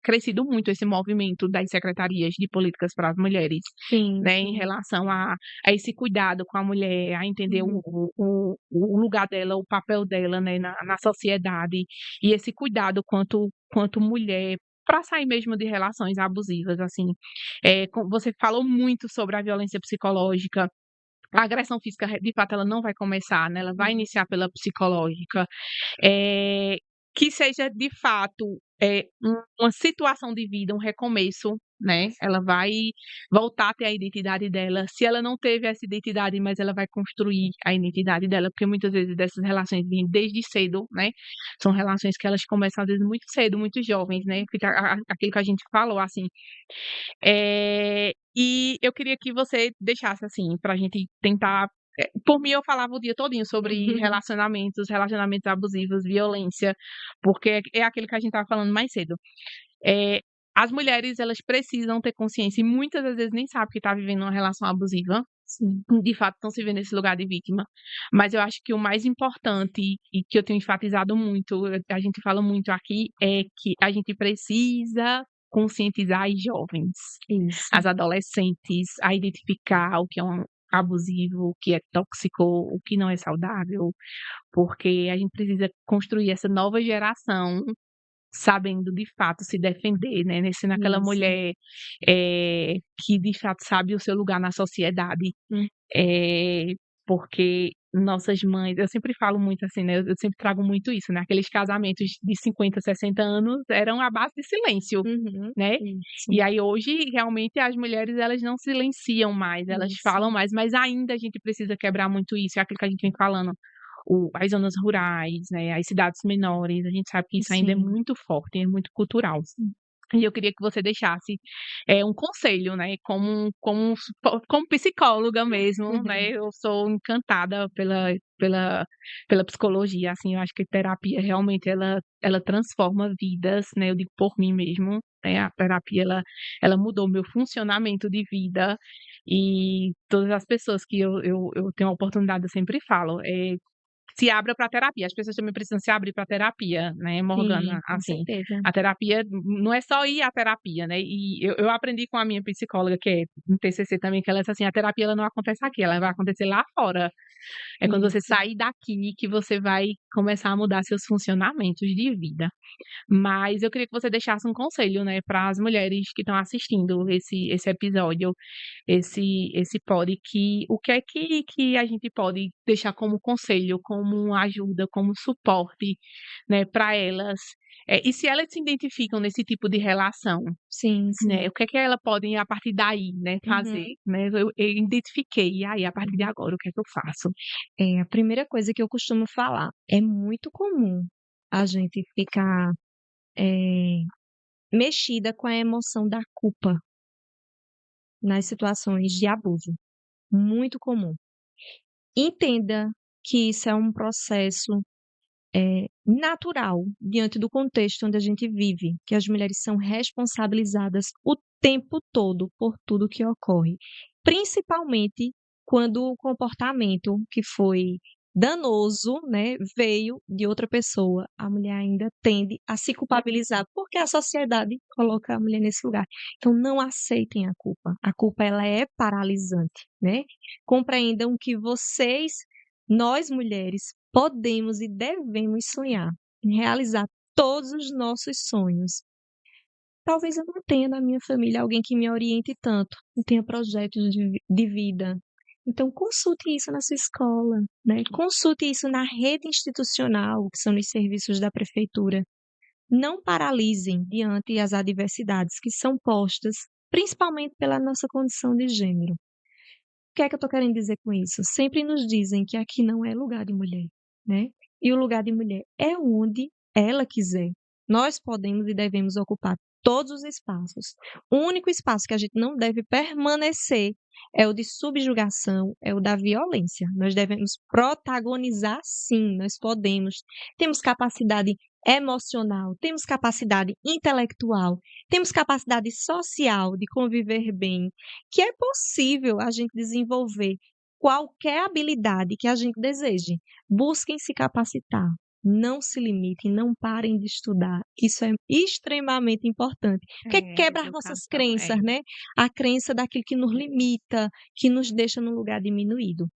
crescido muito esse movimento das secretarias de políticas para as mulheres, Sim, né, em sim. relação a esse cuidado com a mulher, a entender Uhum. o lugar dela, o papel dela, né, na sociedade, e esse cuidado quanto mulher, para sair mesmo de relações abusivas, assim. Você falou muito sobre a violência psicológica, A agressão física, de fato, ela não vai começar, né, ela vai iniciar pela psicológica, eh, que seja de fato, uma situação de vida, um recomeço, né, ela vai voltar a ter a identidade dela. Se ela não teve essa identidade, mas ela vai construir a identidade dela, porque muitas vezes dessas relações vêm desde cedo, né, são relações que elas começam às vezes muito cedo, muito jovens, né, fica aquilo que a gente falou, assim, e eu queria que você deixasse, assim, pra gente tentar por mim eu falava o dia todinho sobre relacionamentos abusivos, violência, porque é aquilo que a gente estava falando mais cedo. Eh, as mulheres, elas precisam ter consciência e muitas das vezes nem sabem que tá vivendo uma relação abusiva, Sim. de fato estão se vendo nesse lugar de vítima. Mas eu acho que o mais importante e que eu tenho enfatizado muito, a gente fala muito aqui, é que a gente precisa conscientizar as jovens, Isso. as adolescentes, a identificar o que é um abusivo, o que é tóxico, o que não é saudável, porque a gente precisa construir essa nova geração sabendo de fato se defender, né, sendo aquela Isso. mulher, que de fato sabe o seu lugar na sociedade. Hum. Eh, porque nossas mães eu sempre falo muito assim, né, eu sempre trago muito isso, né, aqueles casamentos de 50, 60 anos eram à base de silêncio, Uhum. né. Isso, E aí hoje realmente as mulheres elas não silenciam mais, elas isso. falam mais, mas ainda a gente precisa quebrar muito isso, é aquilo que a gente vem falando, as zonas rurais, né, as cidades menores, a gente sabe que isso ainda é Sim. muito forte, é muito cultural. Sim. E eu queria que você deixasse, um conselho, né, como psicóloga mesmo, né, eu sou encantada pela psicologia, assim, eu acho que terapia realmente ela transforma vidas, né, eu digo por mim mesmo, né, a terapia ela mudou meu funcionamento de vida, e todas as pessoas que eu tenho a oportunidade eu sempre falo, se abra para terapia, as pessoas também precisam se abrir para terapia, né, Sim, Morgana, com assim, certeza. a terapia não é só ir à terapia, né, e eu aprendi com a minha psicóloga que é no TCC também, que ela disse assim: "A terapia ela não acontece aqui, ela vai acontecer lá fora, é quando você Isso. sair daqui que você vai começar a mudar seus funcionamentos de vida". Mas eu queria que você deixasse um conselho, né, para as mulheres que estão assistindo esse episódio, esse pod, que o que é que a gente pode deixar como conselho, como ajuda, como suporte, né, para elas, e se elas se identificam nesse tipo de relação, Sim, né, sim. o que é que ela podem a partir daí, né, fazer, Uhum. né, eu identifiquei, e aí a partir de Uhum. agora o que é que eu faço? A primeira coisa que eu costumo falar, é muito comum a gente ficar, eh, mexida com a emoção da culpa nas situações de abuso, muito comum. Entenda que isso é um processo, natural diante do contexto onde a gente vive, que as mulheres são responsabilizadas o tempo todo por tudo que ocorre, principalmente quando o comportamento que foi danoso, né, veio de outra pessoa. A mulher ainda tende a se culpabilizar, porque a sociedade coloca a mulher nesse lugar. Então não aceitem a culpa. A culpa ela é paralisante, né. Compreendam que nós mulheres, podemos e devemos sonhar em realizar todos os nossos sonhos. Talvez eu não tenha na minha família alguém que me oriente tanto, e tenha projetos de vida. Então consulte isso na sua escola, né, consulte isso na rede institucional, que são os serviços da prefeitura. Não paralisem diante as adversidades que são postas, principalmente pela nossa condição de gênero. O que é que eu estou querendo dizer com isso? Sempre nos dizem que aqui não é lugar de mulher, né? E o lugar de mulher é onde ela quiser. Nós podemos e devemos ocupar todos os espaços. O único espaço que a gente não deve permanecer é o de subjugação, é o da violência. Nós devemos protagonizar, sim, nós podemos. Temos capacidade emocional, temos capacidade intelectual, temos capacidade social de conviver bem, que é possível a gente desenvolver qualquer habilidade que a gente deseje. Busquem se capacitar, não se limitem, não parem de estudar. Isso é extremamente importante, porque quebra as nossas Educação, crenças, né? A crença daquilo que nos limita, que nos deixa num lugar diminuído.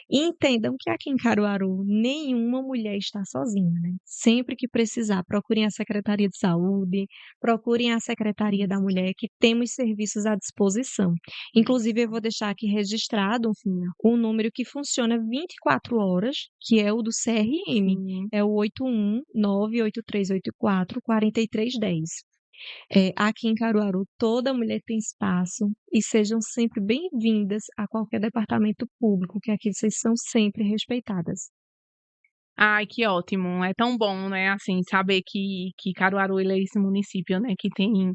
E entendam que aqui em Caruaru nenhuma mulher está sozinha, né. Sempre que precisar, procurem a Secretaria de Saúde, procurem a Secretaria da Mulher, que temos serviços à disposição. Inclusive eu vou deixar aqui registrado Sim, um número que funciona 24 horas, que é o do CRM, sim. é o 81983844310. Aqui em Caruaru, toda mulher tem espaço e sejam sempre bem-vindas a qualquer departamento público, que aqui vocês são sempre respeitadas. Ai, que ótimo. É tão bom, né, assim, saber que Caruaru, ele é esse município, né, que tem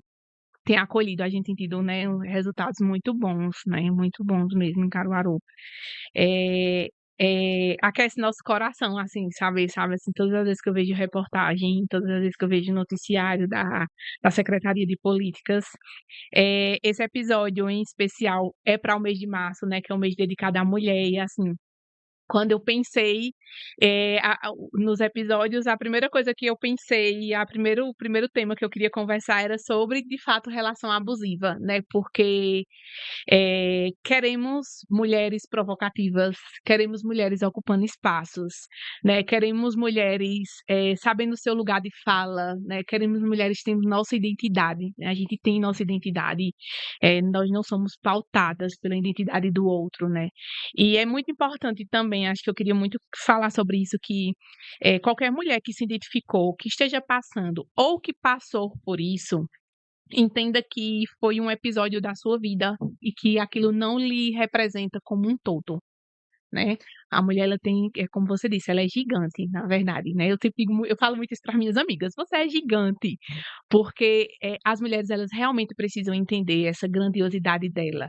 acolhido, a gente tem tido, né, resultados muito bons, né, muito bons mesmo em Caruaru. Eh aquece nosso coração, assim, sabe, assim, todas as vezes que eu vejo reportagem, todas as vezes que eu vejo noticiário da Secretaria de Políticas, esse episódio em especial é para o mês de março, né, que é o mês dedicado à mulher e, assim, quando eu pensei, a o nos episódios, a primeira coisa que eu pensei, o primeiro tema que eu queria conversar era sobre, de fato, relação abusiva, né, porque queremos mulheres provocativas, queremos mulheres ocupando espaços, né, queremos mulheres, sabendo o seu lugar de fala, né, queremos mulheres tendo nossa identidade, né, a gente tem nossa identidade, nós não somos pautadas pela identidade do outro, né. E é muito importante também, acho que eu queria muito falar sobre isso, que, qualquer mulher que se identificou, que esteja passando ou que passou por isso, entenda que foi um episódio da sua vida e que aquilo não lhe representa como um todo, né. A mulher, ela tem, como você disse, ela é gigante, na verdade, né. Eu sempre digo eu falo muito isso para minhas amigas: "Você é gigante", porque, as mulheres, elas realmente precisam entender essa grandiosidade dela,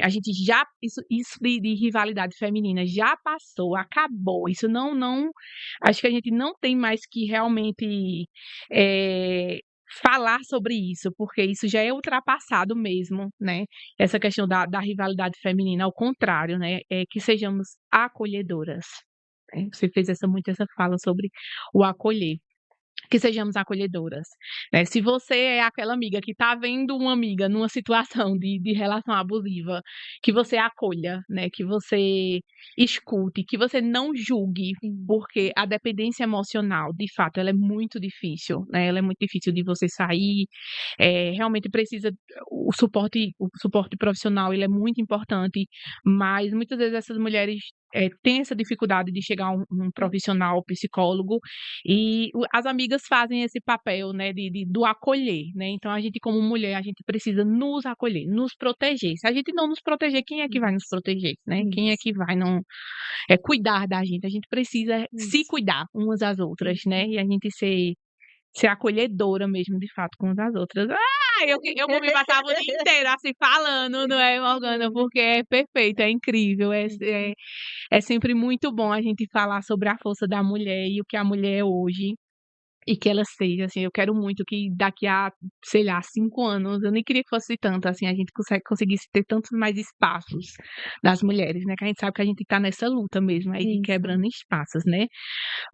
a gente já isso de rivalidade feminina já passou, acabou, isso não acho que a gente não tem mais que realmente, eh, falar sobre isso, porque isso já é ultrapassado mesmo, né. Essa questão da rivalidade feminina, ao contrário, né, que sejamos acolhedoras, né. Você fez essa fala sobre o acolher. Que sejamos acolhedoras, né. Se você é aquela amiga que está vendo uma amiga numa situação de relação abusiva, que você acolha, né, que você escute, que você não julgue, Sim. porque a dependência emocional, de fato, ela é muito difícil, né, ela é muito difícil de você sair, realmente precisa o suporte profissional, ele é muito importante, mas muitas vezes essas mulheres, têm essa dificuldade de chegar a um profissional, psicólogo, e as amigas fazem esse papel, né, do acolher, né, então a gente como mulher, a gente precisa nos acolher, nos proteger, se a gente não nos proteger, quem é que vai nos Isso, proteger, né, quem é isso, que vai não cuidar da gente, a gente precisa se isso. cuidar umas às outras, né, Uhum. e a gente ser acolhedora mesmo, de fato, com as outras. Eu vou me passar o dia inteiro, assim, falando, não é, Morgana, Sim, porque é perfeito, é incrível, isso. é sempre muito bom a gente falar sobre a força da mulher e o que a mulher é hoje. E que ela seja, assim, eu quero muito que daqui a, sei lá, 5 anos, eu nem queria que fosse tanto, assim, a gente conseguisse ter tantos mais espaços das mulheres, né, que a gente sabe que a gente tá nessa luta mesmo aí de Isso. quebrando espaços, né.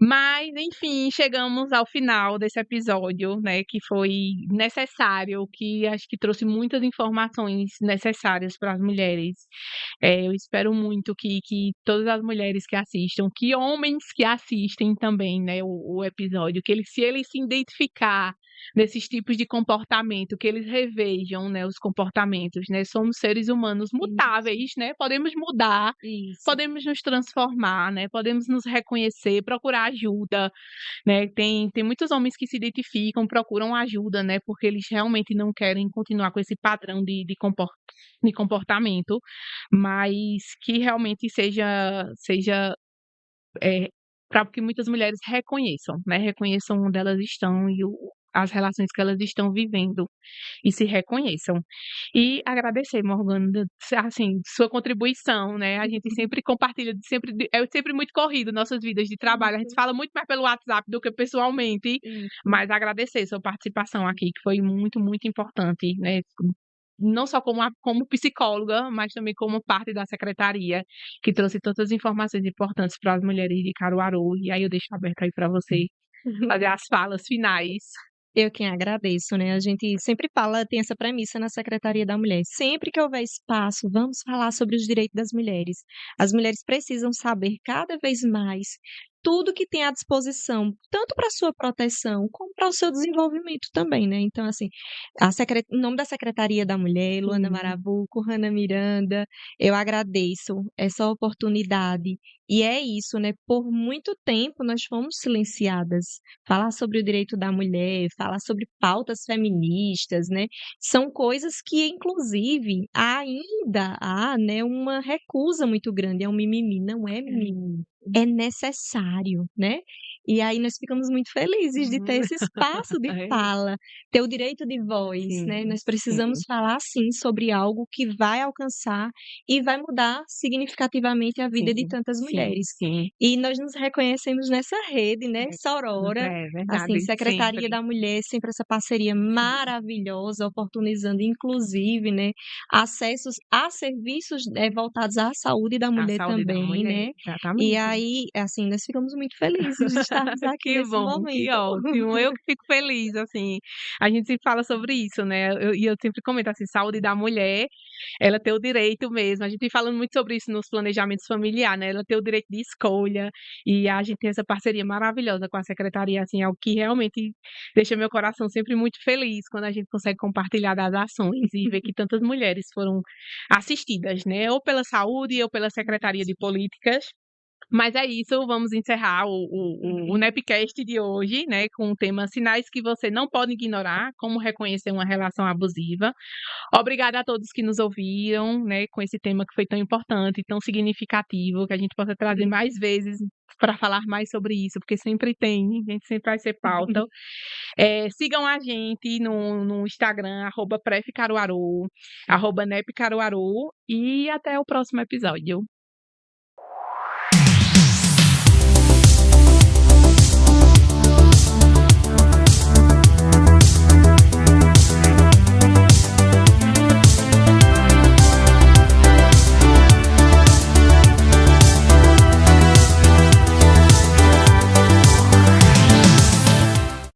Mas, enfim, chegamos ao final desse episódio, né, que foi necessário, que acho que trouxe muitas informações necessárias para as mulheres. Eu espero muito que todas as mulheres que assistam, que homens que assistem também, né, o episódio, que eles se eles se identificar nesses tipos de comportamento, que eles revejam, né, os comportamentos, né. Somos seres humanos Isso, mutáveis, né, podemos mudar, isso, podemos nos transformar, né, podemos nos reconhecer, procurar ajuda, né. Tem muitos homens que se identificam, procuram ajuda, né, porque eles realmente não querem continuar com esse padrão de comportamento, mas que realmente seja, para que muitas mulheres reconheçam, né, reconheçam onde elas estão e as relações que elas estão vivendo e se reconheçam. E agradecer, Morgana, assim, sua contribuição, né, a gente sempre compartilha, é sempre muito corrido nossas vidas de trabalho, a gente isso, fala muito mais pelo WhatsApp do que pessoalmente, isso. mas agradecer sua participação aqui, que foi muito, muito importante, né, não só como psicóloga, mas também como parte da secretaria, que trouxe tantas informações importantes para as mulheres de Caruaru, e aí eu deixo aberto aí para você fazer as falas finais. Eu quem agradeço, né, a gente sempre fala tem essa premissa na Secretaria da Mulher, sempre que houver espaço, vamos falar sobre os direitos das mulheres. As mulheres precisam saber cada vez mais tudo que tem à disposição, tanto para sua proteção, como para o seu desenvolvimento também, né. Então assim, em nome da Secretaria da Mulher, Luana Sim, Marabuco, Hana Miranda, eu agradeço essa oportunidade. E é isso, né, por muito tempo nós fomos silenciadas. Falar sobre o direito da mulher, falar sobre pautas feministas, né, são coisas que inclusive ainda há, né, uma recusa muito grande, é um mimimi, não é mimimi, é necessário, né. E aí nós ficamos muito felizes de ter esse espaço de é, fala, ter o direito de voz, né, sim, nós precisamos sim, falar sim sobre algo que vai alcançar e vai mudar significativamente a vida de sim, tantas sim, mulheres. sim. E nós nos reconhecemos nessa rede, né, Sorora, É assim, verdade, Secretaria sempre. da Mulher, sempre essa parceria maravilhosa, oportunizando inclusive, né, acessos a serviços, voltados à saúde da A mulher saúde da também, mulher, né. E exatamente. aí, assim, nós ficamos muito felizes de estarmos aqui Que nesse bom, que momento. ótimo. Eu que fico feliz, assim, a gente sempre fala sobre isso, né, eu sempre comento, assim, saúde da mulher, ela tem o direito mesmo, a gente vem falando muito sobre isso nos planejamentos familiar, né, ela tem o direito de escolha, e a gente tem essa parceria maravilhosa com a secretaria, assim, é o que realmente deixa meu coração sempre muito feliz, quando a gente consegue compartilhar das ações e ver que tantas mulheres foram assistidas, né, ou pela saúde ou pela Secretaria de Políticas. Mas é isso, vamos encerrar o Nepcast de hoje, né, com o tema "Sinais que você não pode ignorar, como reconhecer uma relação abusiva". Obrigada a todos que nos ouviram, né, com esse tema que foi tão importante, tão significativo, que a gente possa trazer mais vezes para falar mais sobre isso, porque sempre tem, a gente sempre vai ser pauta. Sigam a gente no Instagram, @prefcaruaru, @nepcaruaru, e até o próximo episódio.